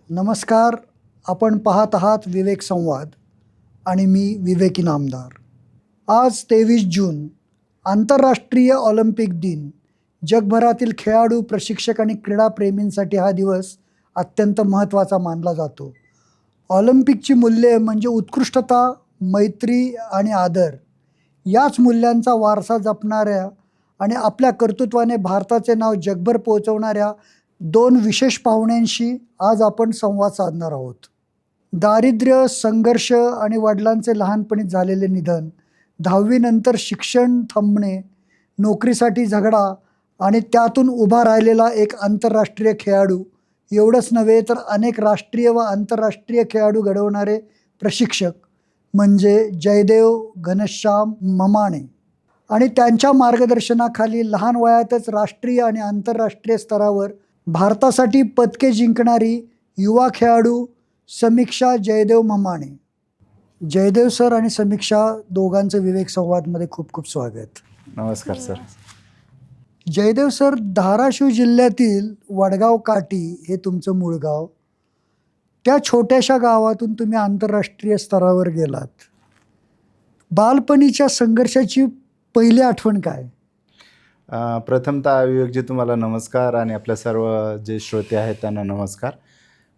नमस्कार. आपण पाहत आहात विवेक संवाद आणि मी विवेकी नामदार. आज 23 जून आंतरराष्ट्रीय ऑलिम्पिक दिन. जगभरातील खेळाडू, प्रशिक्षक आणि क्रीडाप्रेमींसाठी हा दिवस अत्यंत महत्त्वाचा मानला जातो. ऑलिम्पिकची मूल्ये म्हणजे उत्कृष्टता, मैत्री आणि आदर. याच मूल्यांचा वारसा जपणाऱ्या आणि आपल्या कर्तृत्वाने भारताचे नाव जगभर पोहोचवणाऱ्या दोन विशेष पाहुण्यांशी आज आपण संवाद साधणार आहोत. दारिद्र्य, संघर्ष आणि वडिलांचे लहानपणीच झालेले निधन, 10वी नंतर शिक्षण थांबणे, नोकरीसाठी झगडा आणि त्यातून उभा राहिलेला एक आंतरराष्ट्रीय खेळाडू. एवढंच नव्हे तर अनेक राष्ट्रीय व आंतरराष्ट्रीय खेळाडू घडवणारे प्रशिक्षक म्हणजे जयदेव घनश्याम ममाणे. आणि त्यांच्या मार्गदर्शनाखाली लहान वयातच राष्ट्रीय आणि आंतरराष्ट्रीय स्तरावर भारतासाठी पदके जिंकणारी युवा खेळाडू समीक्षा जयदेव ममाणे. जयदेव सर आणि समीक्षा दोघांचं विवेक संवादमध्ये खूप खूप स्वागत. नमस्कार सर. जयदेव सर, धाराशिव जिल्ह्यातील वडगाव काठी हे तुमचं मूळ गाव. त्या छोट्याशा गावातून तुम्ही आंतरराष्ट्रीय स्तरावर गेलात. बालपणीच्या संघर्षाची पहिली आठवण काय? प्रथमतः विवेकजी तुम्हाला नमस्कार आणि आपल्या सर्व जे श्रोते आहेत त्यांना नमस्कार.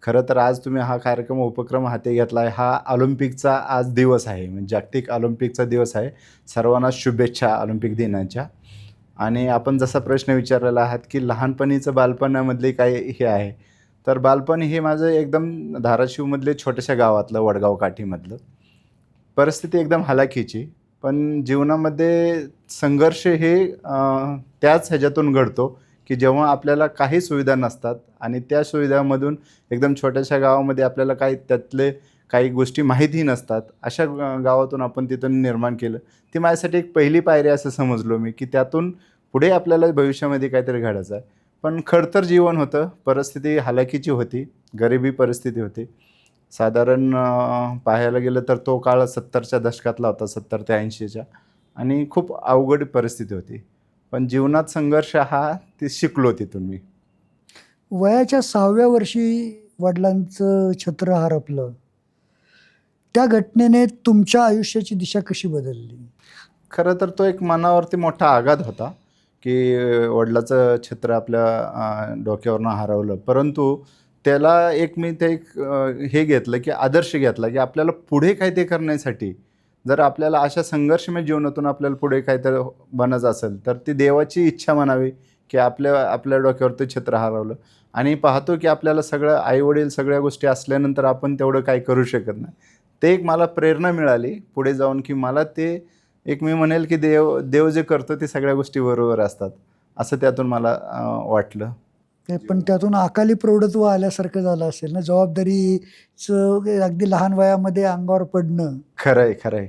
खरं तर आज तुम्ही हा उपक्रम हाती घेतला आहे. हा ऑलिम्पिकचा आज दिवस आहे, म्हणजे जागतिक ऑलिम्पिकचा दिवस आहे. सर्वांना शुभेच्छा ऑलिम्पिक दिनाच्या. आणि आपण जसा प्रश्न विचारलेला आहात की लहानपणीचं बालपणामधले काय हे आहे, तर बालपण हे माझं एकदम धाराशिवमधले छोट्याशा गावातलं वडगाव काठीमधलं. परिस्थिती एकदम हलाखीची, पण जीवनामध्ये संघर्ष हे त्याच ह्याच्यातून घडतो की जेव्हा आपल्याला काही सुविधा नसतात आणि त्या सुविधामधून एकदम छोट्याशा गावामध्ये आपल्याला त्यातले काही गोष्टी माहिती नसतात, अशा गावातून आपण तिथून निर्माण केलं. ती माझ्यासाठी एक पहिली पायरी असं समजलो मी की त्यातून पुढे आपल्याला भविष्यामध्ये काहीतरी घडायचं आहे. पण खडतर जीवन होतं, परिस्थिती हलाखीची होती, गरिबी परिस्थिती होती. साधारण पाहायला गेलं तर तो काळ 70च्या दशकातला होता, 70 ते 80च्या, आणि खूप अवघड परिस्थिती होती. पण जीवनात संघर्ष ते शिकलो तिथून मी. वयाच्या 6व्या वर्षी वडिलांचं छत्र हरपलं. त्या घटनेने तुमच्या आयुष्याची दिशा कशी बदलली? खरं तर तो एक मनावरती मोठा आघात होता की वडिलाचं छत्र आपल्या डोक्यावरनं हरवलं. परंतु त्याला मी हे घेतलं की आदर्श घेतला की आपल्याला पुढे काय ते करण्यासाठी जर आपल्याला अशा संघर्षमय जीवनातून आपल्याला पुढे काहीतरी बनायचं असेल तर ती देवाची इच्छा म्हणावी की आपल्या डोक्यावर ते छत्र हरवलं. आणि पाहतो की आपल्याला सगळं आईवडील सगळ्या गोष्टी असल्यानंतर आपण तेवढं काही करू शकत नाही. ते एक मला प्रेरणा मिळाली पुढे जाऊन की मला ते मी म्हणेल की देव जे करतो ते सगळ्या गोष्टी बरोबर असतात, असं त्यातून मला वाटलं. पण त्यातून अकाली प्रौढत्व आल्यासारखं झालं असेल ना, जबाबदारीचं अगदी लहान वयामध्ये अंगावर पडणं. खरंय खरंय.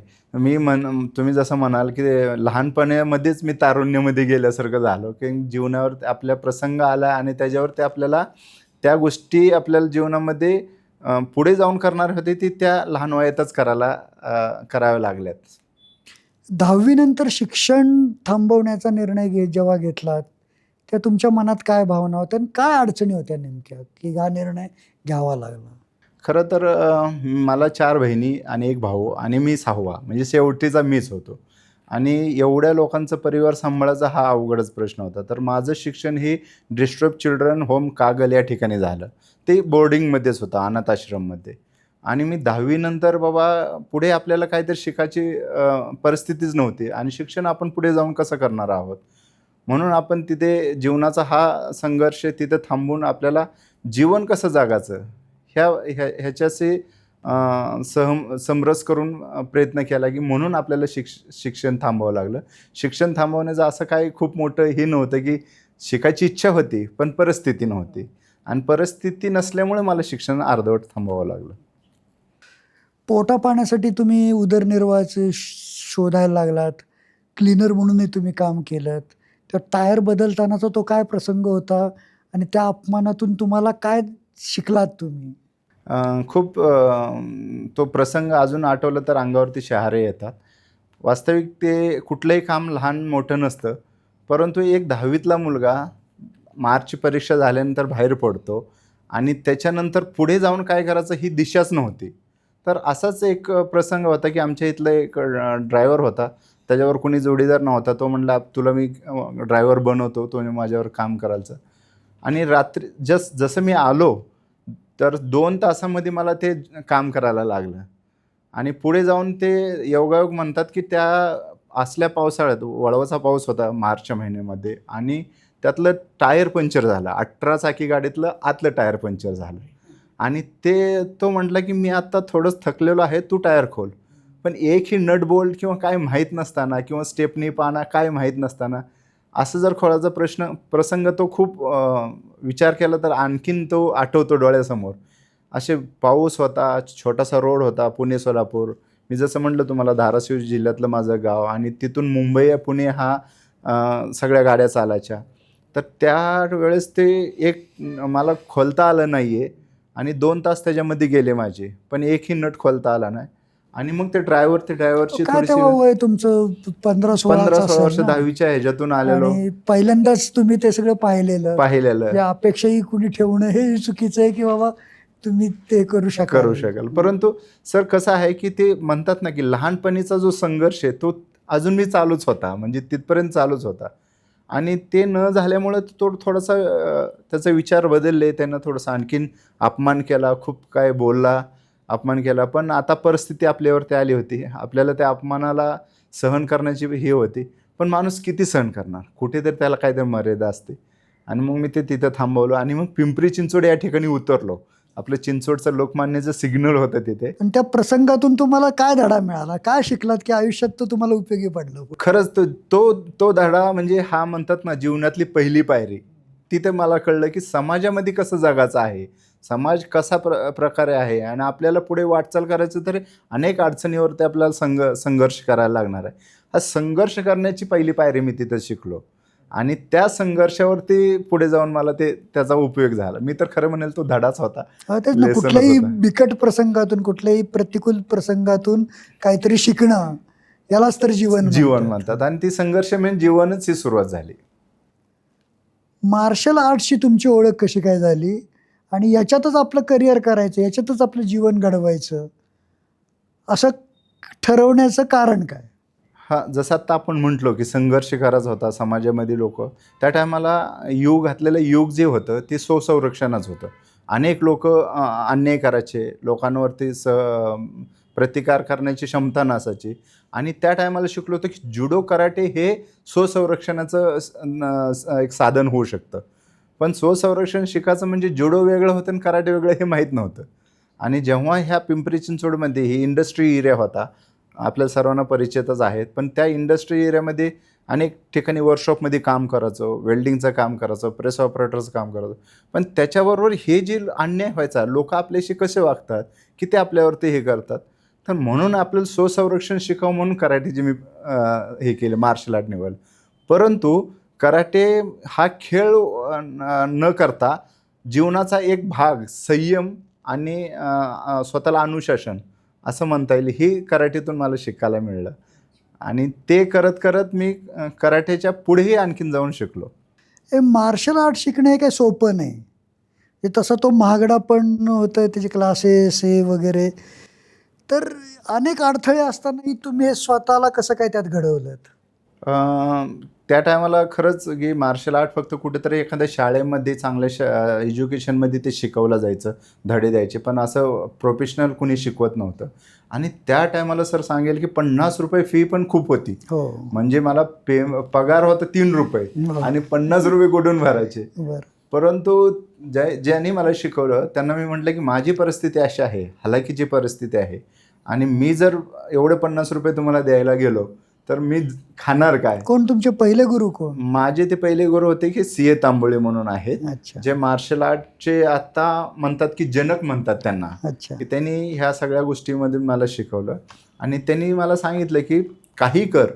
तुम्ही जसं म्हणाल की लहानपणामध्येच मी तारुण्यामध्ये गेल्यासारखं झालो की जीवनावर आपल्या प्रसंग आला आणि त्याच्यावर आपल्याला त्या गोष्टी आपल्याला जीवनामध्ये पुढे जाऊन करणार होते ती त्या लहान वयातच कराव्या लागल्यात. 10वी नंतर शिक्षण थांबवण्याचा निर्णय जेव्हा घेतलात, त्या तुमच्या मनात काय भावना होत्या आणि काय अडचणी होत्या नेमक्या की हा निर्णय घ्यावा लागला? खरं तर मला 4 बहिणी आणि 1 भाऊ आणि मी 6वा, म्हणजे शेवटीचा मीच होतो. आणि एवढ्या लोकांचा परिवार सांभाळायचा हा अवघडच प्रश्न होता. तर माझं शिक्षण हे डिस्ट्रप्ट चिल्ड्रन होम कागल या ठिकाणी झालं. ते बोर्डिंगमध्येच होतं, अनाथ आश्रममध्ये. आणि मी 10वी नंतर बाबा पुढे आपल्याला काहीतरी शिकायची परिस्थितीच नव्हती आणि शिक्षण आपण पुढे जाऊन कसं करणार आहोत. म्हणून आपण तिथे जीवनाचा हा संघर्ष तिथे थांबून आपल्याला जीवन कसं जगायचं ह्याच्याशी समरस करून प्रयत्न केला की म्हणून आपल्याला शिक्षण थांबवावं लागलं. शिक्षण थांबवण्याचं असं काही खूप मोठं हे नव्हतं की शिकायची इच्छा होती पण परिस्थिती नव्हती, आणि परिस्थिती नसल्यामुळे मला शिक्षण अर्धवट थांबवावं लागलं. पोटा पाण्यासाठी तुम्ही उदरनिर्वाहाचे शोधायला लागलात. क्लीनर म्हणूनही तुम्ही काम केलं. तर टायर बदलतानाचा तो काय प्रसंग होता आणि त्या अपमानातून तुम्हाला काय शिकलात तुम्ही? तो प्रसंग अजून आठवलं तर अंगावरती शहारे येतात. वास्तविक ते कुठलंही काम लहान मोठं नसतं, परंतु एक 10वीतला मुलगा मार्चची परीक्षा झाल्यानंतर बाहेर पडतो आणि त्याच्यानंतर पुढे जाऊन काय करायचं ही दिशाच नव्हती. तर असाच एक प्रसंग होता की आमच्या इथला एक ड्रायव्हर होता. त्याच्यावर कोणी जोडीदार नव्हता. तो म्हणला, "तुला मी ड्रायव्हर बनवतो, तो माझ्यावर काम करायचं." आणि रात्री जसं मी आलो, तर 2 तासामध्ये मला ते काम करायला लागलं. आणि पुढे जाऊन ते योगायोग म्हणतात की त्या असल्या पावसाळ्यात, वळवाचा पाऊस होता मार्च महिन्यामध्ये, आणि त्यातलं टायर पंक्चर झालं. 18 चाकी गाडीतलं आतलं टायर पंक्चर झालं. आणि तो म्हटला की मी आता थोडंच थकलेलो आहे, तू टायर खोल. पण एकही नट बोल्ट किंवा काय माहीत नसताना, किंवा स्टेपनी पाना काय माहीत नसताना असं जर खोलाचा प्रसंग तो खूप विचार केला तर आणखीन तो आठवतो डोळ्यासमोर. असे पाऊस होता, छोटासा रोड होता, पुणे सोलापूर. मी जसं म्हटलं तुम्हाला, धाराशिव जिल्ह्यातलं माझं गाव, आणि तिथून मुंबई पुणे हा सगळ्या गाड्या चालायच्या. तर त्यावेळेस ते एक मला खोलता आलं नाही आहे, आणि 2 तास त्याच्यामध्ये गेले माझे, पण एकही नट खोलता आला नाही. आणि मग ते ड्रायव्हरची काय थोडीशी तेव्हा वय तुमचं 15-16 15-16 वर्ष असेल ना? 10वीच्या ह्याच्यातून आलेलो, आणि पहिल्यांदाच तुम्ही ते सगळं पाहिलेलं. पाहिलेलं. या अपेक्षाही कुणी ठेवणं हे चुकीचं आहे की बाबा तुम्ही ते करू शकाल. परंतु सर कसं आहे की ते म्हणतात ना की लहानपणीचा जो संघर्ष आहे तो अजून मी चालूच होता, म्हणजे तिथपर्यंत चालूच होता. आणि ते न झाल्यामुळे तो थोडासा त्याचे विचार बदलले. त्यानं थोडासा आणखीन अपमान केला, खूप काय बोलला, अपमान केला. पण आता परिस्थिती आपल्यावरती आली होती. आपल्याला त्या अपमानाला सहन करण्याची ही होती. पण माणूस किती सहन करणार? कुठेतरी त्याला काहीतरी मर्यादा असते. आणि मग मी ते तिथं थांबवलं, आणि मग पिंपरी चिंचवड या ठिकाणी उतरलो. आपलं चिंचवडचं लोकमान्यचं सिग्नल होतं तिथे. पण त्या प्रसंगातून तुम्हाला काय धडा मिळाला? काय शिकलात की आयुष्यात तो तुम्हाला उपयोगी पडलं? खरंच तो धडा म्हणजे हा म्हणतात ना जीवनातली पहिली पायरी. तिथे मला कळलं की समाजामध्ये कसं जगायचं आहे, समाज कसा प्रकारे आहे, आणि आपल्याला पुढे वाटचाल करायचं तर अनेक अडचणीवरती आपल्याला संघर्ष करायला लागणार आहे. हा संघर्ष करण्याची पहिली पायरी मी तिथं शिकलो, आणि त्या संघर्षावरती पुढे जाऊन मला त्याचा उपयोग झाला. मी तर खरं म्हणेल तो धडाच होता, तेच ना, लेसनच कुठल्याही होता. बिकट प्रसंगातून, कुठल्याही प्रतिकूल प्रसंगातून काहीतरी शिकणं, यालाच तर जीवन म्हणतात. आणि ती संघर्ष म्हणजे जीवनच ही सुरुवात झाली. मार्शल आर्टशी तुमची ओळख कशी काय झाली आणि याच्यातच आपलं करिअर करायचं, याच्यातच आपलं जीवन घडवायचं असं ठरवण्याचं कारण काय? हां, जसं आत्ता आपण म्हटलो की संघर्ष करायचा होता समाजामध्ये त्या टायमाला घातलेलं युग जे होतं ते स्वसंरक्षणच होतं. अनेक अन्याय करायचे, लोकांवरती प्रतिकार करण्याची क्षमता नसायची. आणि त्या टायमाला शिकलो होतो की जुडो कराटे हे स्वसंरक्षणाचं एक साधन होऊ शकतं. पण स्वसंरक्षण शिकायचं म्हणजे जुडो वेगळं होतं आणि कराटे वेगळं हे माहीत नव्हतं. आणि जेव्हा ह्या पिंपरी चिंचवडमध्ये ही इंडस्ट्री एरिया होता, आपल्या सर्वांना परिचितच आहेत, पण त्या इंडस्ट्री एरियामध्ये अनेक ठिकाणी वर्कशॉपमध्ये काम करायचो, वेल्डिंगचं काम करायचो, प्रेस ऑपरेटरचं काम करायचो. पण त्याच्याबरोबर हे जे अन्याय व्हायचा, लोक आपल्याशी कसे वागतात, किती आपल्यावरती हे करतात, तर म्हणून आपल्याला स्वसंरक्षण शिकावं म्हणून कराटेची मी हे केलं, मार्शल आर्ट निवडलं. परंतु कराटे हा खेळ न करता जीवनाचा एक भाग, संयम आणि स्वतःला अनुशासन असं म्हणता येईल, हे कराटेतून मला शिकायला मिळलं. आणि ते करत करत मी कराटेच्या पुढेही आणखीन जाऊन शिकलो. हे मार्शल आर्ट शिकणं हे काही सोपं नाही. हे तसा तो महागडा पण होतं, त्याचे क्लासेस हे वगैरे. तर अनेक अडथळे असतानाही तुम्ही हे स्वतःला कसं काय त्यात घडवलंत? त्या टायमाला खरंच की मार्शल आर्ट फक्त कुठेतरी एखाद्या शाळेमध्ये चांगल्या एज्युकेशनमध्ये ते शिकवलं जायचं, धडे द्यायचे, पण असं प्रोफेशनल कुणी शिकवत नव्हतं. आणि त्या टायमाला सर सांगेल की ₹50 फी पण खूप होती. हो. म्हणजे मला पगार होता ₹3 आणि ₹50 कुठून भरायचे. बरं. परंतु ज्यांनी मला शिकवलं त्यांना मी म्हटलं की माझी परिस्थिती अशी आहे, हलाखीची परिस्थिती आहे, आणि मी जर एवढे ₹50 तुम्हाला द्यायला गेलो तर मी खाणार काय? कोण तुमचे पहिले गुरु कोण? माझे ते पहिले गुरु होते की C.A. तांबोळे म्हणून आहेत, अच्छा. जे मार्शल आर्टचे आता म्हणतात की जनक म्हणतात त्यांना. अच्छा. की त्यांनी ह्या सगळ्या गोष्टीमध्ये मला शिकवलं, आणि त्यांनी मला सांगितलं की काही कर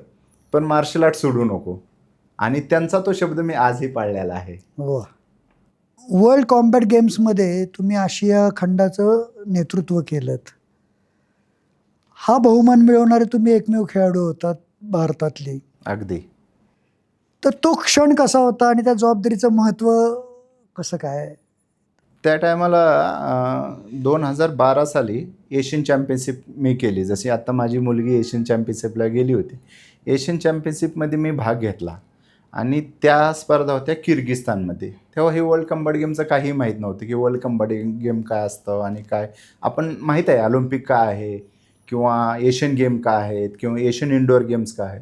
पण मार्शल आर्ट सोडू नको. आणि त्यांचा तो शब्द मी आजही पाळलेला आहे. वा. वर्ल्ड कॉम्बॅट गेम्समध्ये तुम्ही आशिया खंडाचं नेतृत्व केलं. हा बहुमान मिळवणारे तुम्ही एकमेव खेळाडू होतात भारतातले. अगदी. तर तो क्षण कसा होता आणि त्या जबाबदारीचं महत्त्व कसं काय? त्या टायमाला 2012 साली एशियन चॅम्पियनशिप मी केली. जशी आत्ता माझी मुलगी एशियन चॅम्पियनशिपला गेली होती. एशियन चॅम्पियनशिपमध्ये मी भाग घेतला आणि त्या स्पर्धा होत्या किर्गिस्तानमध्ये. तेव्हा हे वर्ल्ड कम्बॅट गेमचं काही माहीत नव्हतं की वर्ल्ड कम्बॅट गेम काय असतं आणि काय. आपण माहीत आहे ऑलिम्पिक काय आहे किंवा एशियन गेम काय आहेत किंवा एशियन इंडोर गेम्स काय आहेत.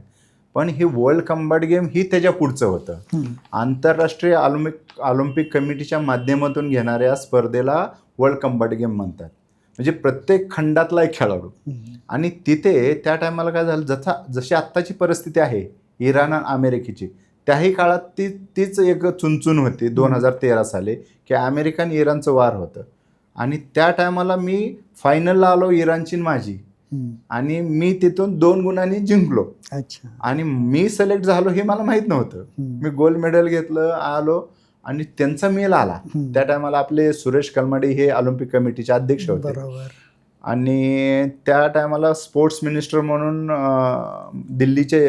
पण हे वर्ल्ड कम्बॅट गेम ही त्याच्या पुढचं होतं. आंतरराष्ट्रीय ऑलिम्पिक कमिटीच्या माध्यमातून घेणाऱ्या स्पर्धेला वर्ल्ड कम्बॅट गेम म्हणतात. म्हणजे प्रत्येक खंडातला एक खेळाडू. आणि तिथे त्या टायमाला काय झालं, जशी आत्ताची परिस्थिती आहे इराण आणि अमेरिकेची, त्याही काळात तीच एक चुनचुन होती 2013 साली की अमेरिका आणि इराणचं वार होतं. आणि त्या टायमाला मी फायनलला आलो इराणची माझी, आणि मी तिथून 2 गुणांनी जिंकलो. अच्छा. आणि मी सिलेक्ट झालो हे मला माहीत नव्हतं. मी गोल्ड मेडल घेतलं, आलो आणि त्यांचा मेल आला. त्या टायमाला आपले सुरेश कलमाडी हे ऑलिम्पिक कमिटीचे अध्यक्ष होते. बरोबर. आणि त्या टायमाला स्पोर्ट्स मिनिस्टर म्हणून दिल्लीचे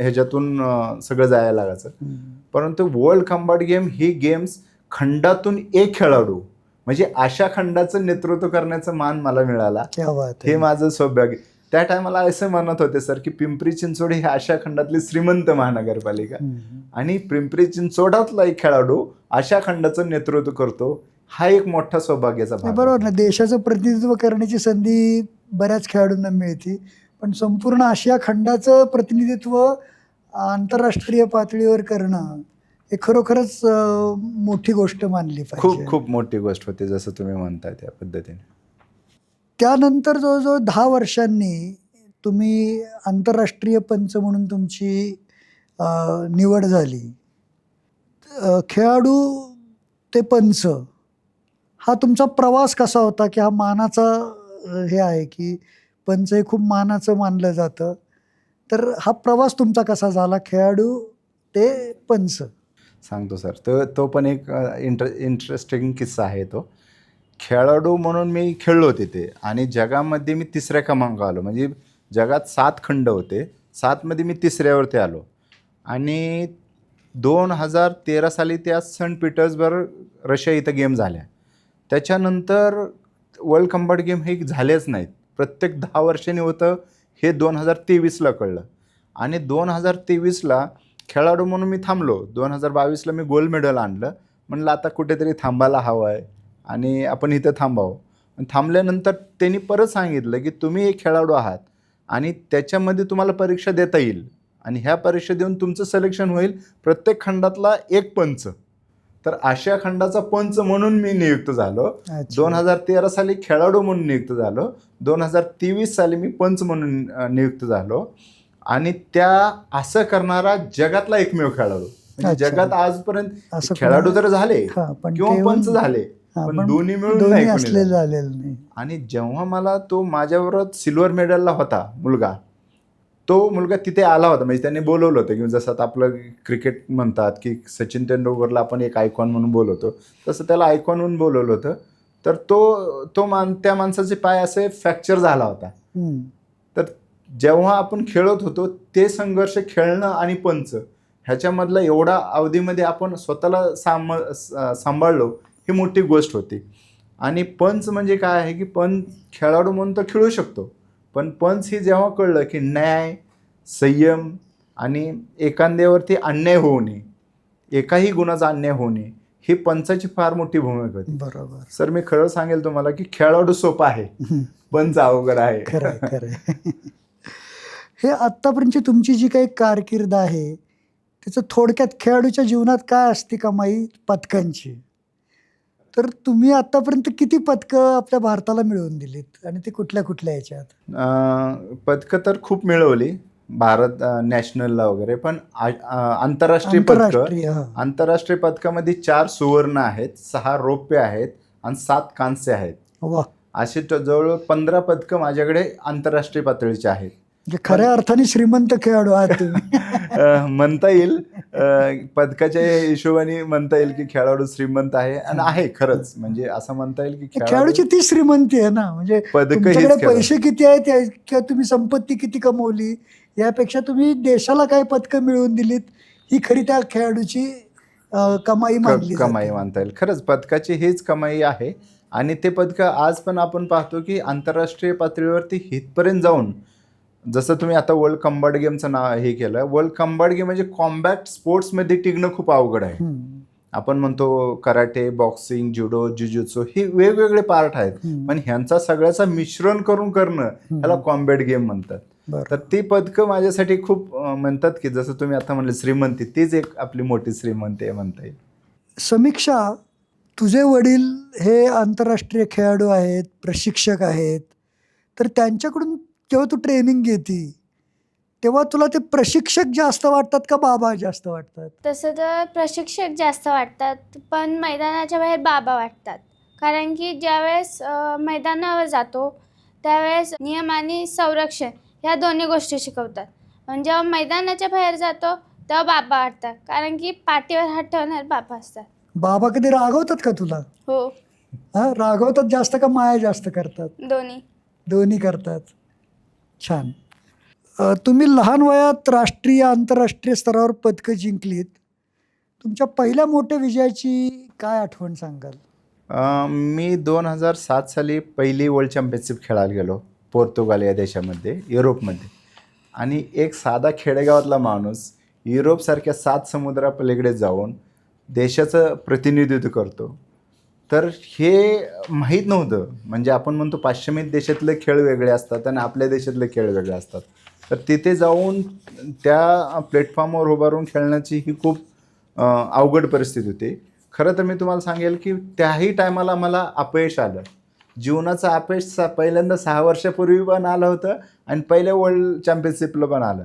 ह्याच्यातून सगळं जायला लागायचं. परंतु वर्ल्ड कम्बॅट गेम ही गेम्स खंडातून एक खेळाडू, म्हणजे अशा खंडाचं नेतृत्व करण्याचा मान मला मिळाला. हे माझं सौभाग्य. त्या टायमाला असं म्हणत होते सर की पिंपरी चिंचवड ही अशा खंडातली श्रीमंत महानगरपालिका, आणि पिंपरी चिंचवडातला एक खेळाडू अशा खंडाचं नेतृत्व करतो, हा एक मोठा सौभाग्याचा भाग. बरोबर ना. देशाचं प्रतिनिधित्व करण्याची संधी बऱ्याच खेळाडूंना मिळते, पण संपूर्ण आशिया खंडाचं प्रतिनिधित्व आंतरराष्ट्रीय पातळीवर करणं हे खरोखरच मोठी गोष्ट मानली पाहिजे. खूप मोठी गोष्ट होती, जसं तुम्ही म्हणताय त्या पद्धतीने. त्यानंतर जवळजवळ 10 वर्षांनी तुम्ही आंतरराष्ट्रीय पंच म्हणून तुमची निवड झाली. खेळाडू ते पंच हा तुमचा प्रवास कसा होता, की हा मानाचा हे आहे की पंच हे खूप मानाचं मानलं जातं, तर हा प्रवास तुमचा कसा झाला खेळाडू ते पंच? सांगतो सर. तो पण एक इंटरेस्टिंग किस्सा आहे. तो खेळाडू म्हणून मी खेळलो तिथे आणि जगामध्ये मी 3ऱ्या क्रमांकावर आलो. म्हणजे जगात 7 खंड होते, 7मध्ये मी 3ऱ्यावरती आलो. आणि 2013 साली त्या सेंट पीटर्सबर्ग रशिया इथं गेम झाल्या. त्याच्यानंतर वर्ल्ड कम्बॅट गेम हे झालेच नाहीत. प्रत्येक 10 वर्षांनी होतं हे 2023ला कळलं. आणि 2023ला खेळाडू म्हणून मी थांबलो. 2022ला मी गोल्ड मेडल आणलं. म्हणलं आता कुठेतरी थांबायला हवं आहे आणि आपण इथं थांबावं. थांबल्यानंतर त्यांनी परत सांगितलं की तुम्ही एक खेळाडू आहात आणि त्याच्यामध्ये तुम्हाला परीक्षा देता येईल आणि ह्या परीक्षा देऊन तुमचं सिलेक्शन होईल प्रत्येक खंडातला एक पंच. तर आशिया खंडाचा पंच म्हणून मी नियुक्त झालो. 2013 साली खेळाडू म्हणून नियुक्त झालो. 2023 साली मी पंच म्हणून नियुक्त झालो. आणि त्या असं करणारा जगातला एकमेव खेळाडू. म्हणजे जगात आजपर्यंत खेळाडू तर झाले किंवा पंच झाले, पण दोन्ही मिळून नाही. आणि जेव्हा मला तो माझ्याबरोबर सिल्वर मेडलला होता तो मुलगा तिथे आला होता. म्हणजे त्यांनी बोलवलं होतं की जसं आता आपलं क्रिकेट म्हणतात की सचिन तेंडुलकरला आपण एक आयकॉन म्हणून बोलवतो, तसं त्याला आयकॉन म्हणून बोलवलं होतं. तर त्या माणसाचे पाय असे फ्रॅक्चर झाला होता. तर जेव्हा आपण खेळत होतो ते संघर्ष खेळणं आणि पंच ह्याच्यामधला एवढा अवधीमध्ये आपण स्वतःला सांभाळलो ही मोठी गोष्ट होती. आणि पंच म्हणजे काय आहे की पंच खेळाडू म्हणून तर खेळू शकतो, पण पंच ही जेव्हा कळलं की न्याय, संयम आणि एखाद्यावरती अन्याय होऊ नये, एकाही गुणाचा अन्याय होऊ नये, ही पंचाची फार मोठी भूमिका होती. बरोबर सर. मी खरं सांगेल तुम्हाला की खेळाडू सोपा आहे, पंच अवघड आहे. खरं. हे आत्तापर्यंतची तुमची जी काही कारकीर्द आहे त्याचं थोडक्यात खेळाडूच्या जीवनात काय असते कमाई पदकांची, तर तुम्ही आतापर्यंत किती पदकं आपल्या भारताला मिळवून दिलीत आणि ती कुठल्या याच्यात? पदकं तर खूप मिळवली भारत नॅशनलला वगैरे, पण आंतरराष्ट्रीय पदकामध्ये 4 सुवर्ण आहेत, 6 रौप्य आहेत आणि 7 कांस्य आहेत. वा. असे जवळ 15 पदकं माझ्याकडे आंतरराष्ट्रीय पातळीचे आहेत. खऱ्या अर्थाने श्रीमंत खेळाडू आहात तुम्ही. म्हणता येईल, पदकाच्या हिशोबाने म्हणता येईल की खेळाडू श्रीमंत आहे आणि आहे खरंच. म्हणजे असं म्हणता येईल की खेळाडूची ती श्रीमंती आहे ना. म्हणजे तुमच्याकडे पैसे किती आहेत किंवा तुम्ही संपत्ती किती कमवली यापेक्षा तुम्ही देशाला काय पदकं मिळवून दिलीत ही खरी त्या खेळाडूची कमाई मानली कमाई जाते. मानता येईल. खरंच पदकाची हीच कमाई आहे आणि ते पदकं आज पण आपण पाहतो की आंतरराष्ट्रीय पातळीवरती इथपर्यंत जाऊन, जसं तुम्ही आता वर्ल्ड कंबॅट गेमचं नाव हे केलं. वर्ल्ड कंबॅट गेम म्हणजे कॉम्बॅट स्पोर्ट्समध्ये टिकणं खूप अवघड आहे. आपण म्हणतो कराटे, बॉक्सिंग, जुडो, जुजुत्सू हे वेगवेगळे पार्ट आहेत, पण ह्यांचा सगळ्याचं मिश्रण करून करणं ह्याला कॉम्बॅट गेम म्हणतात. तर ती पदकं माझ्यासाठी खूप म्हणतात की जसं तुम्ही आता म्हणले श्रीमंती, तीच एक आपली मोठी श्रीमंती आहे म्हणता येईल. समीक्षा, तुझे वडील हे आंतरराष्ट्रीय खेळाडू आहेत, प्रशिक्षक आहेत, तर त्यांच्याकडून जेव्हा तू ट्रेनिंग घेती तेव्हा तुला ते प्रशिक्षक जास्त वाटतात का बाबा जास्त वाटतात? तसं तर प्रशिक्षक जास्त वाटतात, पण मैदानाच्या बाहेर बाबा वाटतात. कारण की ज्यावेळेस मैदानावर जातो त्यावेळेस नियम आणि संरक्षण ह्या दोन्ही गोष्टी शिकवतात. पण जेव्हा मैदानाच्या बाहेर जातो तेव्हा बाबा वाटतात, कारण की पाठीवर हात ठेवणारे बाबा असतात. बाबा कधी रागवतात का तुला? हो, हा, रागवतात जास्त का माया जास्त करतात? दोन्ही. दोन्ही करतात. छान. तुम्ही लहान वयात राष्ट्रीय आंतरराष्ट्रीय स्तरावर पदकं जिंकलीत. तुमच्या पहिल्या मोठ्या विजयाची काय आठवण सांगाल? मी 2007 साली पहिली वर्ल्ड चॅम्पियनशिप खेळायला गेलो पोर्तुगाल या देशामध्ये, युरोपमध्ये. आणि एक साधा खेडेगावातला माणूस युरोपसारख्या 7 समुद्रापलीकडे जाऊन देशाचं प्रतिनिधित्व करतो. तर हे माहीत नव्हतं. म्हणजे आपण म्हणतो पाश्चिमात्य देशातले खेळ वेगळे असतात आणि आपल्या देशातले खेळ वेगळे असतात. तर तिथे जाऊन त्या प्लॅटफॉर्मवर उभारून खेळण्याची ही खूप अवघड परिस्थिती होती. खरं तर मी तुम्हाला सांगेल की त्याही टायमाला मला अपयश आलं. जीवनाचं अपयश पहिल्यांदा 6 वर्षापूर्वी पण आलं होतं आणि पहिल्या वर्ल्ड चॅम्पियनशिपला पण आलं.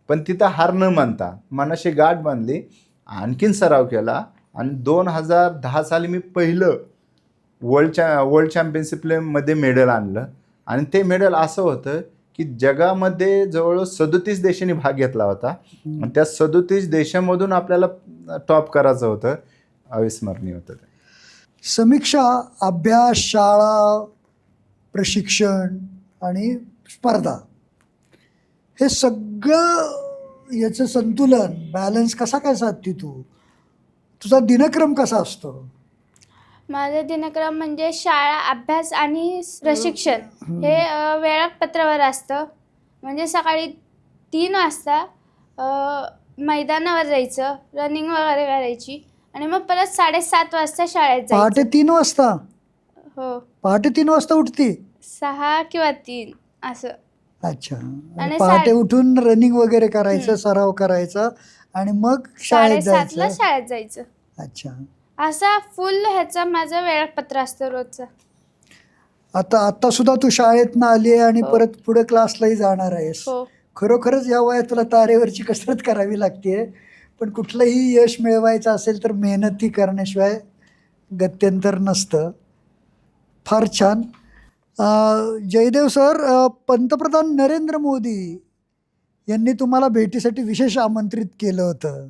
पण तिथं हार न मानता मनाशी गाठ बांधली, आणखीन सराव केला आणि 2010 साली मी पहिलं वर्ल्ड चॅम्पियनशिपमध्ये मेडल आणलं. आणि ते मेडल असं होतं की जगामध्ये जवळजवळ 37 देशांनी भाग घेतला होता आणि त्या 37 देशामधून आपल्याला टॉप करायचं होतं. अविस्मरणीय होतं ते. समीक्षा, अभ्यास, शाळा, प्रशिक्षण आणि स्पर्धा हे सगळं याचं संतुलन, बॅलन्स कसा काय साधते तू? तुझा दिनक्रम कसा असतो? माझं दिनक्रम म्हणजे शाळा, अभ्यास आणि प्रशिक्षण हे वेळापत्रावर असतं. म्हणजे सकाळी 3 वाजता मैदानावर जायचं, रनिंग वगैरे करायची आणि मग परत 7:30 वाजता शाळेत पहाटे जायचं. 3 वाजता? हो, पहाटे 3 वाजता उठते? 6 किंवा 3 असं. अच्छा. आणि आणि पहाटे उठून रनिंग वगैरे करायचं, सराव करायचा आणि मग शाळेत 7:30ला जायचं? शाळेत जायचं. अच्छा. असा फुल ह्याचा माझं वेळापत्र असतं रोजचं. आता सुद्धा तू शाळेतनं आली आहे आणि हो. परत पुढे क्लासलाही जाणार आहेस. हो, खरोखरच या वयात तुला तारेवरची कसरत करावी लागते. पण कुठलंही यश मिळवायचं असेल तर मेहनती करण्याशिवाय गत्यंतर नसतं. फार छान. जयदेव सर, पंतप्रधान नरेंद्र मोदी यांनी तुम्हाला भेटीसाठी विशेष आमंत्रित केलं होतं.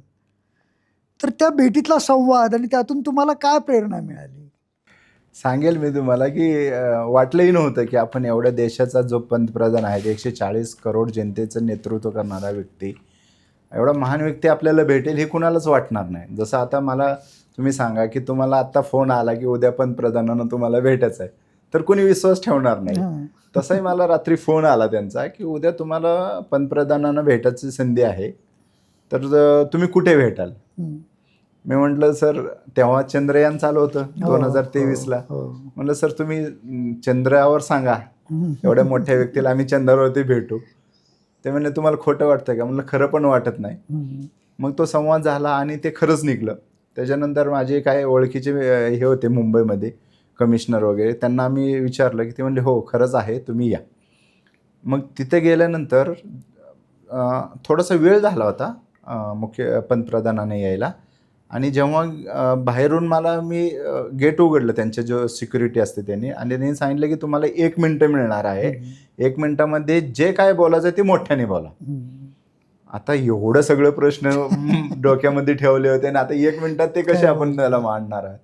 तर त्या भेटीतला संवाद आणि त्यातून तुम्हाला काय प्रेरणा मिळाली? सांगेल मी तुम्हाला की वाटलंही नव्हतं की आपण एवढ्या देशाचा जो पंतप्रधान आहे, 140 करोड जनतेचं नेतृत्व करणारा व्यक्ती, एवढा महान व्यक्ती आपल्याला भेटेल हे कुणालाच वाटणार नाही. जसं आता मला तुम्ही सांगा की तुम्हाला आत्ता फोन आला की उद्या पंतप्रधानांना तुम्हाला भेटायचं आहे, तर कोणी विश्वास ठेवणार नाही. तसाही मला रात्री फोन आला त्यांचा की उद्या तुम्हाला पंतप्रधानांना भेटायची संधी आहे, तर तुम्ही कुठे भेटाल? मी म्हटलं सर, तेव्हा चंद्रयान चालू होतं 2023ला. म्हटलं सर तुम्ही चंद्रावर सांगा, एवढ्या मोठ्या व्यक्तीला आम्ही चंद्रावरती भेटू. ते म्हणले तुम्हाला खोटं वाटतं का? म्हटलं खरं पण वाटत नाही. मग तो संवाद झाला आणि ते खरंच निघलं. त्याच्यानंतर माझे काय ओळखीचे हे होते मुंबईमध्ये कमिशनर वगैरे, त्यांना आम्ही विचारलं की ते म्हणले हो खरंच आहे, तुम्ही या. मग तिथे गेल्यानंतर थोडासा वेळ झाला होता मुख्य पंतप्रधानाने यायला. आणि जेव्हा बाहेरून मी गेट उघडलं, त्यांचे जो सिक्युरिटी असते त्यांनी, आणि त्यांनी सांगितलं की तुम्हाला 1 मिनिटं मिळणार आहे. 1 मिनिटामध्ये जे काय बोलायचं ते मोठ्याने बोला. आता एवढं सगळं प्रश्न डोक्यामध्ये ठेवले होते आणि आता 1 मिनिटात ते कसे आपण त्याला मांडणार आहे.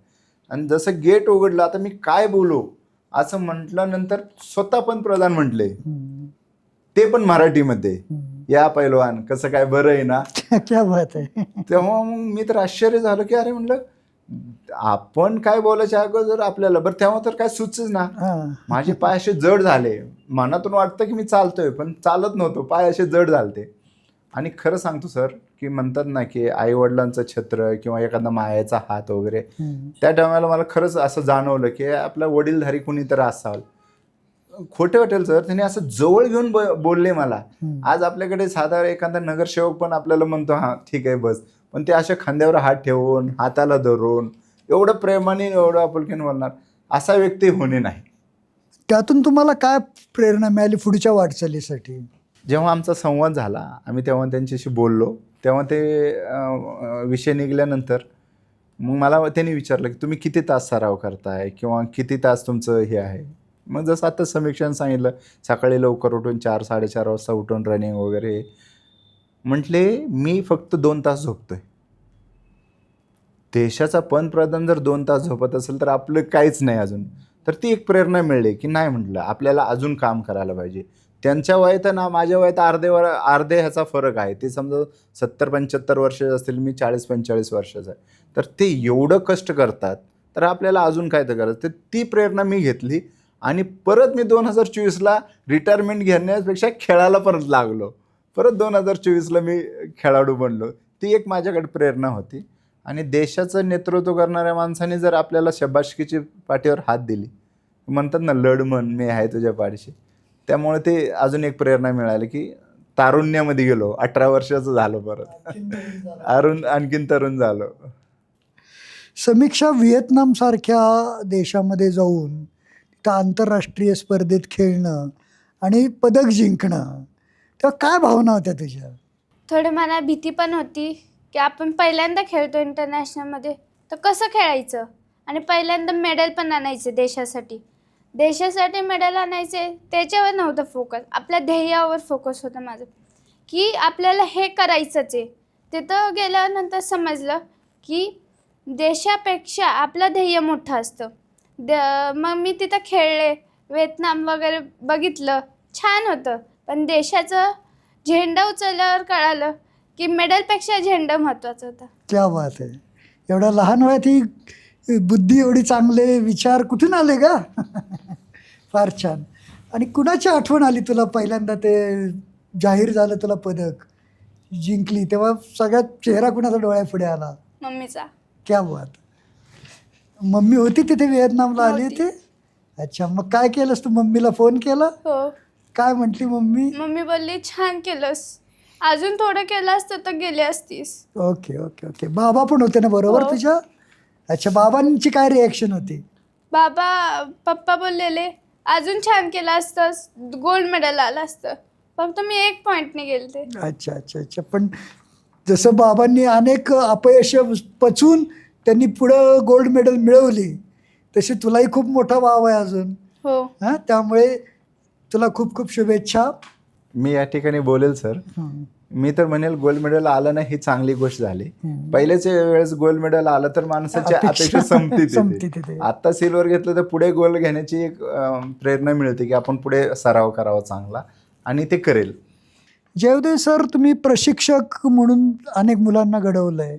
आणि जसं गेट उघडलं, आता मी काय बोलू असं म्हटल्यानंतर स्वतः पंतप्रधान म्हटले, ते पण मराठीमध्ये, या पैलवान कसं काय बरं आहे ना. क्या बात आहे. तेव्हा मग मी तर आश्चर्य झालो की अरे म्हणलं आपण काय बोलायच्या अगोदर आपल्याला बरं तेव्हा तर काय सुचच ना. हां. माझे पाय असे जड झाले, मनातून वाटतं की मी चालतोय पण चालत नव्हतो, पाय असे जड झालते. आणि खरं सांगतो सर की म्हणतात ना की आई वडिलांचं छत्र किंवा एखादा मायाचा हात वगैरे, त्या टायमाला मला खरंच असं जाणवलं की आपला वडीलधारी कुणीतरी असावं. खोटे वाटेल सर, त्यांनी असं जवळ घेऊन बोलले मला. आज आपल्याकडे साधा एखादा नगरसेवक पण आपल्याला म्हणतो हां ठीक आहे बस, पण ते अशा खांद्यावर हात ठेवून हाताला धरून एवढं प्रेमाने एवढं आपुलकीने बोलणार असा व्यक्ती होणे नाही. त्यातून तुम्हाला काय प्रेरणा मिळाली पुढच्या वाटचालीसाठी? जेव्हा आमचा संवाद झाला, आम्ही तेव्हा त्यांच्याशी बोललो, तेव्हा ते विषय निघाल्यानंतर मग मला त्यांनी विचारलं की तुम्ही किती तास सराव करताय किंवा किती तास तुमचं हे आहे. मग जसं आता समीक्षण सांगितलं, सकाळी लवकर उठून 4-4:30 वाजता उठून रनिंग वगैरे. म्हटले मी फक्त 2 तास झोपतोय. देशाचा पंतप्रधान जर 2 तास झोपत असेल तर आपलं काहीच नाही अजून. तर ती एक प्रेरणा मिळली की नाही म्हटलं आपल्याला अजून काम करायला पाहिजे. त्यांच्या वयात ना माझ्या वयात अर्धे ह्याचा फरक आहे. ते समजा 70-75 वर्षाचे असतील, मी 40-45 वर्षाचा आहे. तर ते एवढं कष्ट करतात तर आपल्याला अजून काय तर करायचं. तर ती प्रेरणा मी घेतली आणि परत मी 2024ला रिटायरमेंट घेण्यापेक्षा खेळायला परत लागलो. परत 2024ला मी खेळाडू बनलो. ती एक माझ्याकडे प्रेरणा होती. आणि देशाचं नेतृत्व करणाऱ्या माणसाने जर आपल्याला शाबासकीची पाठीवर हात दिली, म्हणतात ना लढ म्हण मी आहे तुझ्या पाठीशी, त्यामुळे ते अजून एक प्रेरणा मिळाली की तारुण्यामध्ये गेलो. 18 वर्षाचं झालो परत, आणखीन तरुण झालो. समीक्षा व्हिएतनामसारख्या देशामध्ये जाऊन तिथं आंतरराष्ट्रीय स्पर्धेत खेळणं आणि पदक जिंकणं, तेव्हा काय भावना होत्या तुझ्या? थोडी मला भीती पण होती की आपण पहिल्यांदा खेळतो इंटरनॅशनलमध्ये, तर कसं खेळायचं आणि पहिल्यांदा मेडल पण आणायचे देशासाठी मेडल आणायचे, त्याच्यावर नव्हतं फोकस. आपल्या ध्येयावर फोकस होतं माझं की आपल्याला हे करायचंच आहे. तिथं गेल्यानंतर समजलं की देशापेक्षा आपलं ध्येय मोठं असतं. मग मी तिथं खेळले, व्हिएतनाम वगैरे बघितलं, छान होतं. पण देशाचं झेंडा उचलल्यावर कळालं की मेडलपेक्षा झेंडा महत्त्वाचा होता. क्या बात आहे. एवढ्या लहान वयात ही बुद्धी, एवढी चांगले विचार कुठून आले का? फार छान. आणि कुणाची आठवण आली तुला पहिल्यांदा ते जाहीर झालं तुला पदक जिंकली तेव्हा? सगळ्यात चेहरा कुणाचा डोळ्यापुढे आला? मम्मीचा. क्या बात. मम्मी होती तिथे व्हिएतनामला आली होती. होती? अच्छा, मग काय केलंस तू? मम्मीला फोन केला? हो. काय म्हटली मम्मी? मम्मी बोलली छान केलंस, अजून थोडं केलं असतं तर गेली असतीस. Okay okay okay. बाबा पण होते ना बरोबर हो. तुझ्या? अच्छा, बाबांची काय रिॲक्शन होती? पप्पा बोललेले अजून छान केलं असतंस, गोल्ड मेडल आलं असतं, फक्त मी 1 पॉईंटने गेलते. अच्छा अच्छा अच्छा. पण जसं बाबांनी अनेक अपयश पचवून त्यांनी पुढं गोल्ड मेडल मिळवली, तशी तुलाही खूप मोठा वाव आहे अजून. हो. हां, त्यामुळे तुला खूप खूप शुभेच्छा. मी या ठिकाणी बोलेल सर, मी तर म्हणेल गोल्ड मेडल आलं नाही ही चांगली गोष्ट झाली. पहिल्याच्या वेळेस गोल्ड मेडल आलं तर माणसाची अपेक्षा संपती संपती. तिथे. आता सिल्वर घेतलं तर पुढे गोल्ड घेण्याची एक प्रेरणा मिळते की आपण पुढे सराव करावा चांगला, आणि ते करेल. जयदेव सर, तुम्ही प्रशिक्षक म्हणून अनेक मुलांना घडवलं आहे.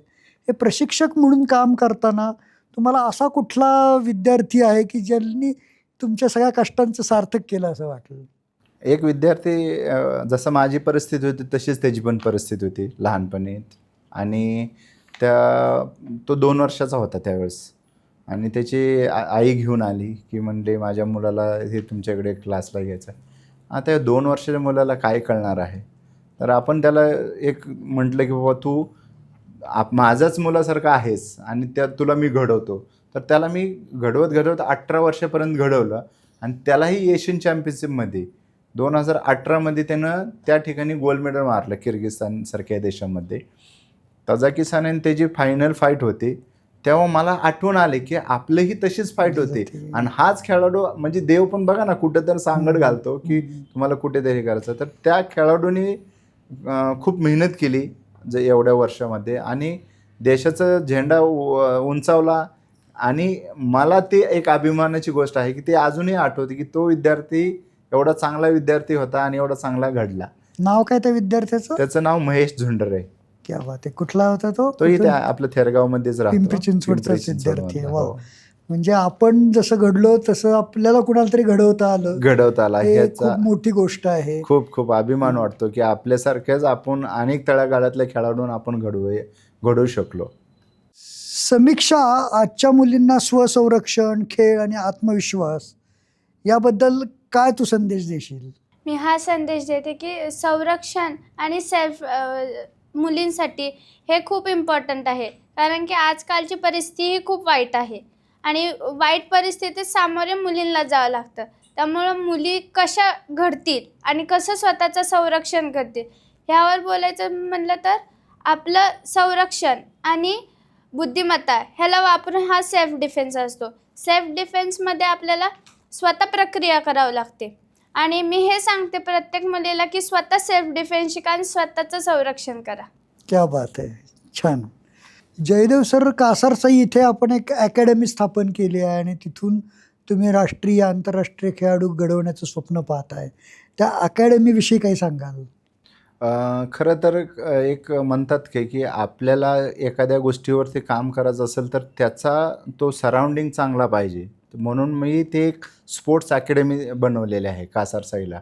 हे प्रशिक्षक म्हणून काम करताना तुम्हाला असा कुठला विद्यार्थी आहे की ज्यांनी तुमच्या सगळ्या कष्टांचं सार्थक केलं असं वाटलं? एक विद्यार्थी, जसं माझी परिस्थिती होती तशीच त्याची पण परिस्थिती होती लहानपणी. आणि तो 2 वर्षाचा होता त्यावेळेस. आणि त्याची आई घेऊन आली की म्हणले माझ्या मुलाला हे तुमच्याकडे क्लासला घ्यायचं आहे. आता या 2 वर्षाच्या मुलाला काय कळणार आहे? तर आपण त्याला एक म्हटलं की बाबा तू माझाच मुलासारखा आहेस आणि तुला मी घडवतो. तर त्याला मी घडवत 18 वर्षापर्यंत घडवलं. आणि त्यालाही एशियन चॅम्पियनशिपमध्ये 2018मध्ये त्यानं त्या ठिकाणी गोल्ड मेडल मारलं किर्गिस्तानसारख्या देशामध्ये. तजाकिस्तान आणि त्याची फायनल फाईट होती. तेव्हा मला आठवण आले की आपलीही तशीच फाईट होती. आणि हाच खेळाडू म्हणजे देव पण बघा ना कुठेतरी सांगड घालतो की तुम्हाला कुठेतरी करायचं. तर त्या खेळाडूने खूप मेहनत केली एवढ्या वर्षामध्ये आणि देशाचा झेंडा उंचावला. आणि मला ती एक अभिमानाची गोष्ट आहे की ते अजूनही आठवते की तो विद्यार्थी एवढा चांगला विद्यार्थी होता आणि एवढा चांगला घडला. नाव काय त्या विद्यार्थ्याचं? त्याचं नाव महेश झुंडरे. क्या बात आहे. कुठला होता तो? तोही त्या आपल्या थेरगावमध्येच राहतो. पिंपरी चिंचवडचाच पिंपरी विद्यार्थी आहे. चिंचवडमधला, वा. म्हणजे आपण जसं घडलो तसं आपल्याला कुणाला तरी घडवता आलं, घडवता आला हे ह्याचा खूप मोठी गोष्ट आहे. खूप खूप अभिमान वाटतो की आपल्यासारख्याच आपण अनेक तळागाळातल्या खेळाडूंना आपण घडवू शकलो. समीक्षा, आजच्या मुलींना स्वसंरक्षण, खेळ आणि आत्मविश्वास याबद्दल काय तू संदेश देशील? मी हा संदेश देते की संरक्षण आणि सेल्फ मुलींसाठी हे खूप इम्पॉर्टंट आहे. कारण की आजकालची परिस्थिती ही खूप वाईट आहे आणि वाईट परिस्थितीत सामोरे मुलींना जावं लागतं. त्यामुळं मुली कशा घडतील आणि कसं स्वतःचं संरक्षण करतील ह्यावर बोलायचं म्हणलं तर आपलं संरक्षण आणि बुद्धिमत्ता ह्याला वापरून हा सेल्फ डिफेन्स असतो. सेल्फ डिफेन्समध्ये आपल्याला स्वतः प्रक्रिया करावी लागते आणि मी हे सांगते प्रत्येक मुलीला की स्वतः सेल्फ डिफेन्स शिका आणि स्वतःचं संरक्षण करा. क्या बात आहे. छान. जयदेव सर, कासारसाई इथे आपण एक अकॅडमी स्थापन केली आहे आणि तिथून तुम्ही राष्ट्रीय आंतरराष्ट्रीय खेळाडू घडवण्याचं स्वप्न पाहताय. त्या अकॅडमीविषयी काही सांगाल? खरं तर एक म्हणतात की आपल्याला एखाद्या गोष्टीवरती काम करायचं असेल तर त्याचा तो सराउंडिंग चांगला पाहिजे. म्हणून मी ते एक स्पोर्ट्स अकॅडमी बनवलेली आहे कासारसाईला.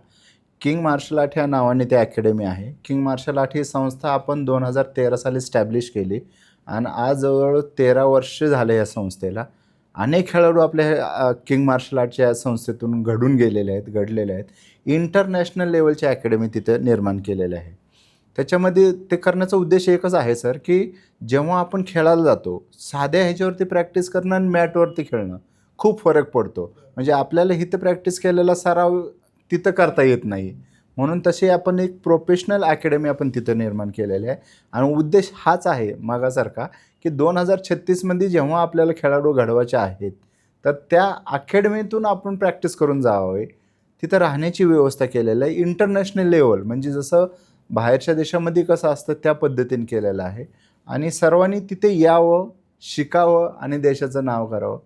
किंग मार्शल आर्ट ह्या नावाने ते अकॅडमी आहे. किंग मार्शल आर्ट ही संस्था आपण 2013 साली स्टॅब्लिश केली आणि आज जवळ 13 वर्ष झाले या संस्थेला. अनेक खेळाडू आपल्या किंग मार्शल आर्टच्या या संस्थेतून घडलेले आहेत. इंटरनॅशनल लेवलची अकॅडमी तिथं निर्माण केलेली आहे. त्याच्यामध्ये ते करण्याचा उद्देश एकच आहे सर, की जेव्हा आपण खेळायला जातो साध्या ह्याच्यावरती प्रॅक्टिस करणं आणि मॅटवरती खेळणं खूप फरक पडतो. म्हणजे आपल्याला इथं प्रॅक्टिस केलेला सराव तिथं करता येत नाही. म्हणून तशी आपण एक प्रोफेशनल अकॅडमी आपण तिथं निर्माण केलेली आहे आणि उद्देश हाच आहे मागासारखा की 2036मध्ये जेव्हा आपल्याला खेळाडू घडवायचे आहेत तर त्या अकॅडमीतून आपण प्रॅक्टिस करून जावे. तिथं राहण्याची व्यवस्था केलेलं आहे. इंटरनॅशनल लेवल म्हणजे जसं बाहेरच्या देशामध्ये कसं असतं त्या पद्धतीने केलेलं आहे आणि सर्वांनी तिथे यावं, शिकावं आणि देशाचं नाव करावं.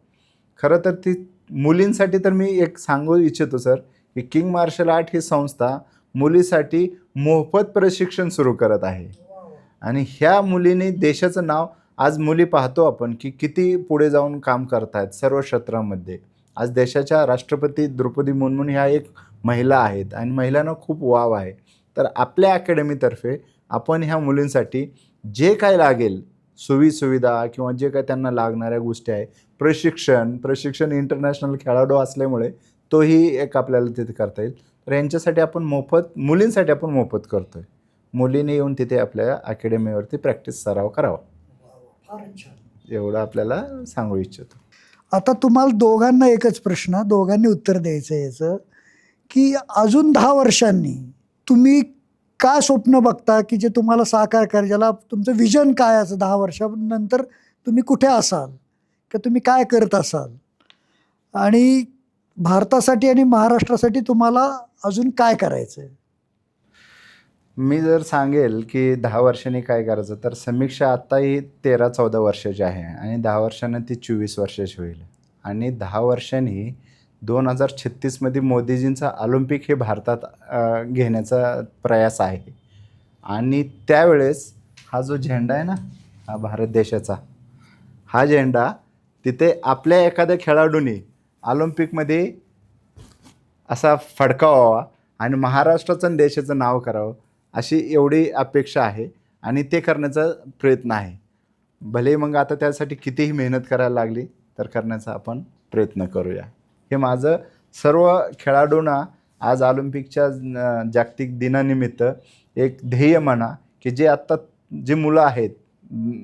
खरं तर ती मुलींसाठी तर मी एक सांगू इच्छितो सर की किंग मार्शल आर्ट ही संस्था मुलीसाठी मोफत प्रशिक्षण सुरू करत आहे आणि ह्या मुलीने देशाचं नाव, आज मुली पाहतो आपण की किती पुढे जाऊन काम करत आहेत सर्व क्षेत्रामध्ये. आज देशाच्या राष्ट्रपती द्रौपदी मुर्मू ह्या एक महिला आहेत आणि महिलांना खूप वाव आहे. तर आपल्या अकॅडमीतर्फे आपण ह्या मुलींसाठी जे काय लागेल सुविधा किंवा जे काय त्यांना लागणाऱ्या गोष्टी आहे, प्रशिक्षण इंटरनॅशनल खेळाडू असल्यामुळे तोही एक आपल्याला तिथे करता येईल. तर यांच्यासाठी आपण मुलींसाठी आपण मोफत करतो आहे. मुलीने येऊन तिथे आपल्या अकॅडमीवरती प्रॅक्टिस सराव करावा, एवढं आपल्याला सांगू इच्छितो. आता तुम्हाला दोघांना एकच प्रश्न, दोघांनी उत्तर द्यायचं याचं, की अजून 10 वर्षांनी तुम्ही काय स्वप्न बघता की जे तुम्हाला साकार करेल, ज्याला तुमचं विजन काय असं 10 वर्षानंतर तुम्ही कुठे असाल की तुम्ही काय करत असाल आणि भारतासाठी आणि महाराष्ट्रासाठी तुम्हाला अजून काय करायचं आहे? मी जर सांगेल की 10 वर्षांनी काय करायचं तर समीक्षा आत्ताही 13-14 वर्षाची आहे आणि 10 वर्षांनी ती 24 वर्षाची होईल आणि 10 वर्षांनी 2036मध्ये मोदीजींचा ऑलिम्पिक हे भारतात घेण्याचा प्रयास आहे आणि त्यावेळेस हा जो झेंडा आहे ना, हा भारत देशाचा, हा झेंडा तिथे आपल्या एखाद्या खेळाडूने ऑलिम्पिकमध्ये असा फडकावावा आणि महाराष्ट्राचं आणि देशाचं नाव करावं अशी एवढी अपेक्षा आहे आणि ते करण्याचा प्रयत्न आहे. भले मग आता त्यासाठी कितीही मेहनत करायला लागली तर करण्याचा आपण प्रयत्न करूया. हे माझं सर्व खेळाडूंना आज ऑलिम्पिकच्या जागतिक दिनानिमित्त एक ध्येय म्हणा की जे आत्ता जे मुलं आहेत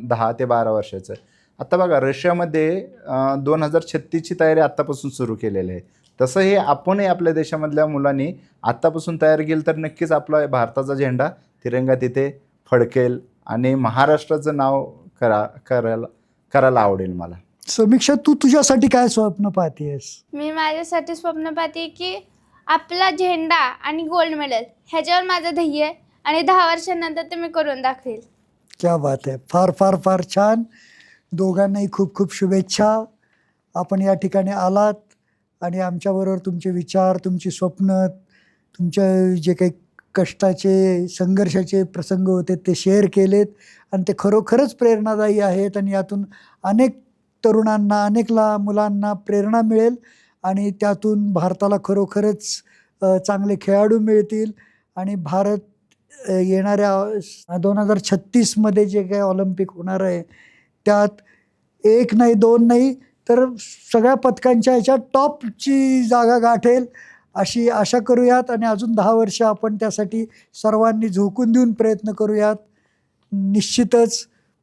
10 ते 12 वर्षाचं, आत्ता बघा रशियामध्ये 2036ची तयारी आत्तापासून सुरू केलेली आहे. तसं हे आपणही आपल्या देशामधल्या मुलांनी आत्तापासून तयार केलं तर नक्कीच आपला भारताचा झेंडा तिरंगा तिथे फडकेल आणि महाराष्ट्राचं नाव करायला आवडेल मला. समीक्षा, तू तुझ्यासाठी काय स्वप्न पाहतेस? मी माझ्यासाठी स्वप्न पाहते की आपला झेंडा आणि गोल्ड मेडल ह्याच्यावर माझं ध्येय आहे आणि 10 वर्षांनंतर ते मी करून दाखवेल. क्या बात आहे. फार फार फार छान. दोघांनाही खूप खूप शुभेच्छा. आपण या ठिकाणी आलात आणि आमच्याबरोबर तुमचे विचार, तुमची स्वप्न, तुमच्या जे काही कष्टाचे संघर्षाचे प्रसंग होते ते शेअर केलेत आणि ते खरोखरच प्रेरणादायी आहेत आणि यातून अनेक तरुणांना मुलांना प्रेरणा मिळेल आणि त्यातून भारताला खरोखरच चांगले खेळाडू मिळतील आणि भारत येणाऱ्या 2036मध्ये जे काही ऑलिम्पिक होणार आहे त्यात 1 नाही 2 नाही तर सगळ्या पदकांच्या ह्याच्यात टॉपची जागा गाठेल अशी आशा करूयात आणि अजून 10 वर्ष आपण त्यासाठी सर्वांनी झोकून देऊन प्रयत्न करूयात. निश्चितच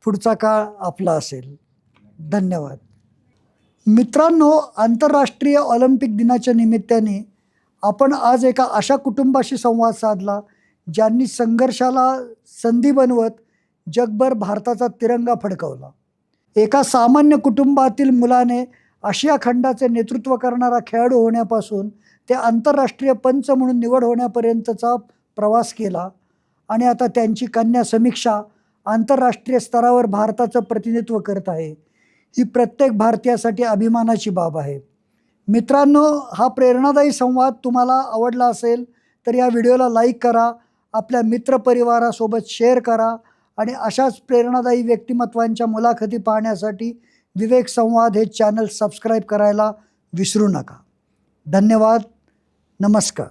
पुढचा काळ आपला असेल. धन्यवाद. मित्रांनो, आंतरराष्ट्रीय ऑलिम्पिक दिनाच्या निमित्ताने आपण आज एका अशा कुटुंबाशी संवाद साधला ज्यांनी संघर्षाला संधी बनवत जगभर भारताचा तिरंगा फडकवला. एका सामान्य कुटुंबातील मुलाने आशिया खंडाचे नेतृत्व करणारा खेळाडू होण्यापासून ते आंतरराष्ट्रीय पंच म्हणून निवड होण्यापर्यंतचा प्रवास केला आणि आता त्यांची कन्या समीक्षा आंतरराष्ट्रीय स्तरावर भारताचं प्रतिनिधित्व करत आहे. ही प्रत्येक भारतीयासाठी अभिमानाची बाब आहे. मित्रांनो, हा प्रेरणादायी संवाद तुम्हाला आवडला असेल तर या व्हिडिओला लाईक करा, आपल्या मित्रपरिवारासोबत शेअर करा आणि अशाच प्रेरणादायी व्यक्तिमत्वांच्या मुलाखती पाहण्यासाठी विवेक संवाद हे चॅनल सबस्क्राईब करायला विसरू नका. धन्यवाद. नमस्कार.